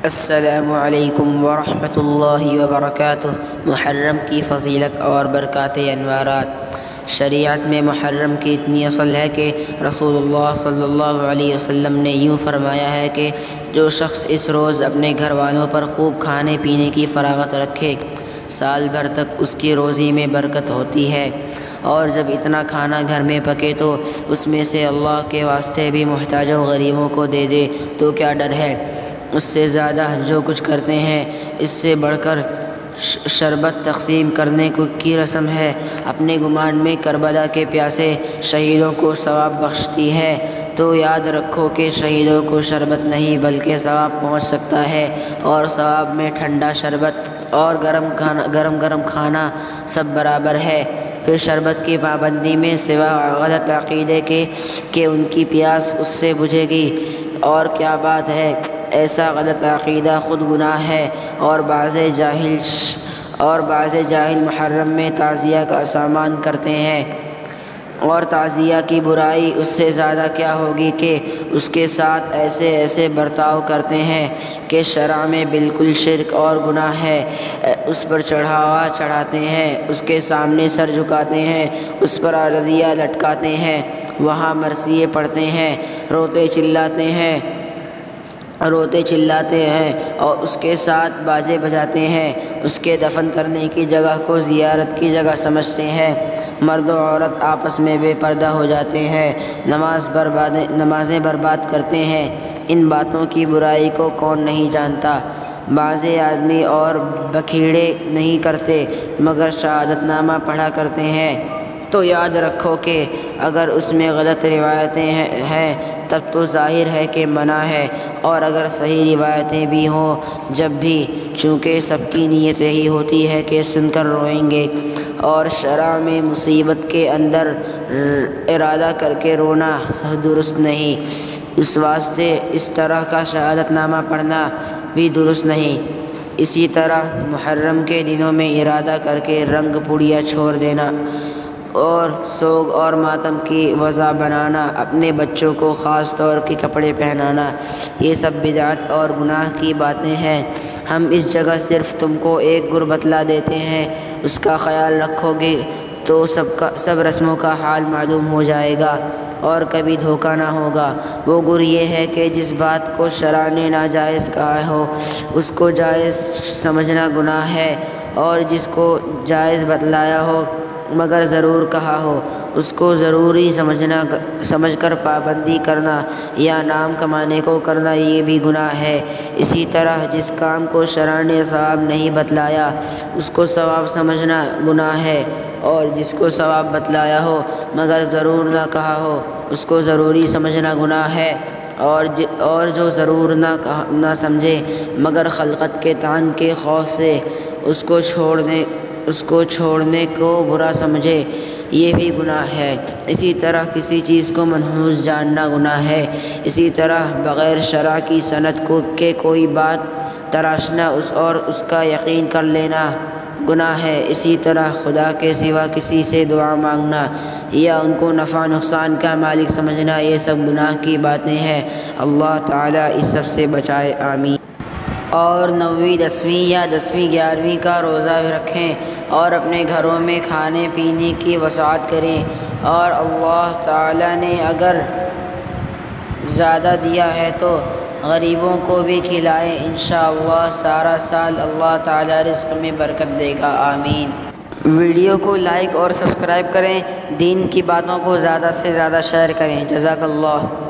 السلام علیکم ورحمۃ اللہ وبرکاتہ۔ محرم کی فضیلت اور برکات انوارات۔ شریعت میں محرم کی اتنی اصل ہے کہ رسول اللہ صلی اللہ علیہ وسلم نے یوں فرمایا ہے کہ جو شخص اس روز اپنے گھر والوں پر خوب کھانے پینے کی فراغت رکھے، سال بھر تک اس کی روزی میں برکت ہوتی ہے، اور جب اتنا کھانا گھر میں پکے تو اس میں سے اللہ کے واسطے بھی محتاجوں غریبوں کو دے دے تو کیا ڈر ہے۔ اس سے زیادہ جو کچھ کرتے ہیں، اس سے بڑھ کر شربت تقسیم کرنے کی رسم ہے۔ اپنے گمان میں کربلا کے پیاسے شہیدوں کو ثواب بخشتی ہے، تو یاد رکھو کہ شہیدوں کو شربت نہیں بلکہ ثواب پہنچ سکتا ہے، اور ثواب میں ٹھنڈا شربت اور گرم کھانا سب برابر ہے۔ پھر شربت کی پابندی میں سوا غلط عقیدے کے کہ ان کی پیاس اس سے بجھے گی، اور کیا بات ہے، ایسا غلط عقیدہ خود گناہ ہے۔ اور بعض جاہل محرم میں تعزیہ کا سامان کرتے ہیں، اور تعزیہ کی برائی اس سے زیادہ کیا ہوگی کہ اس کے ساتھ ایسے برتاؤ کرتے ہیں کہ شرع میں بالکل شرک اور گناہ ہے۔ اس پر چڑھاوا چڑھاتے ہیں، اس کے سامنے سر جھکاتے ہیں، اس پر عرضیہ لٹکاتے ہیں، وہاں مرثیے پڑھتے ہیں، روتے چلاتے ہیں اور اس کے ساتھ باجے بجاتے ہیں۔ اس کے دفن کرنے کی جگہ کو زیارت کی جگہ سمجھتے ہیں۔ مرد و عورت آپس میں بے پردہ ہو جاتے ہیں، نمازیں برباد کرتے ہیں۔ ان باتوں کی برائی کو کون نہیں جانتا۔ بعض آدمی اور بکھیڑے نہیں کرتے مگر شہادت نامہ پڑھا کرتے ہیں، تو یاد رکھو کہ اگر اس میں غلط روایتیں ہیں تب تو ظاہر ہے کہ منع ہے، اور اگر صحیح روایتیں بھی ہوں جب بھی، چونکہ سب کی نیت یہی ہوتی ہے کہ سن کر روئیں گے، اور شرع میں مصیبت کے اندر ارادہ کر کے رونا درست نہیں، اس واسطے اس طرح کا شہادت نامہ پڑھنا بھی درست نہیں۔ اسی طرح محرم کے دنوں میں ارادہ کر کے رنگ پڑیا چھوڑ دینا اور سوگ اور ماتم کی وجہ بنانا، اپنے بچوں کو خاص طور کے کپڑے پہنانا، یہ سب بدعت اور گناہ کی باتیں ہیں۔ ہم اس جگہ صرف تم کو ایک گر بتلا دیتے ہیں، اس کا خیال رکھو گے تو سب رسموں کا حال معلوم ہو جائے گا اور کبھی دھوکہ نہ ہوگا۔ وہ گر یہ ہے کہ جس بات کو شرع نے ناجائز کہا ہو اس کو جائز سمجھنا گناہ ہے، اور جس کو جائز بتلایا ہو مگر ضرور کہا ہو اس کو ضروری سمجھ کر پابندی کرنا یا نام کمانے کو کرنا یہ بھی گناہ ہے۔ اسی طرح جس کام کو شرع نے ثواب نہیں بتلایا اس کو ثواب سمجھنا گناہ ہے، اور جس کو ثواب بتلایا ہو مگر ضرور نہ کہا ہو اس کو ضروری سمجھنا گناہ ہے، اور جو ضرور نہ سمجھے مگر خلقت کے طعن کے خوف سے اس کو چھوڑنے کو برا سمجھے یہ بھی گناہ ہے۔ اسی طرح کسی چیز کو منحوس جاننا گناہ ہے۔ اسی طرح بغیر شرع کی سند کے کوئی بات تراشنا اور اس کا یقین کر لینا گناہ ہے۔ اسی طرح خدا کے سوا کسی سے دعا مانگنا یا ان کو نفع نقصان کا مالک سمجھنا یہ سب گناہ کی باتیں ہیں۔ اللہ تعالیٰ اس سب سے بچائے، آمین۔ اور 9ویں 10ویں یا 10ویں 11ویں کا روزہ رکھیں اور اپنے گھروں میں کھانے پینے کی وسعت کریں، اور اللہ تعالیٰ نے اگر زیادہ دیا ہے تو غریبوں کو بھی کھلائیں، انشاءاللہ سارا سال اللہ تعالیٰ رزق میں برکت دے گا، آمین۔ ویڈیو کو لائک اور سبسکرائب کریں، دین کی باتوں کو زیادہ سے زیادہ شیئر کریں، جزاک اللہ۔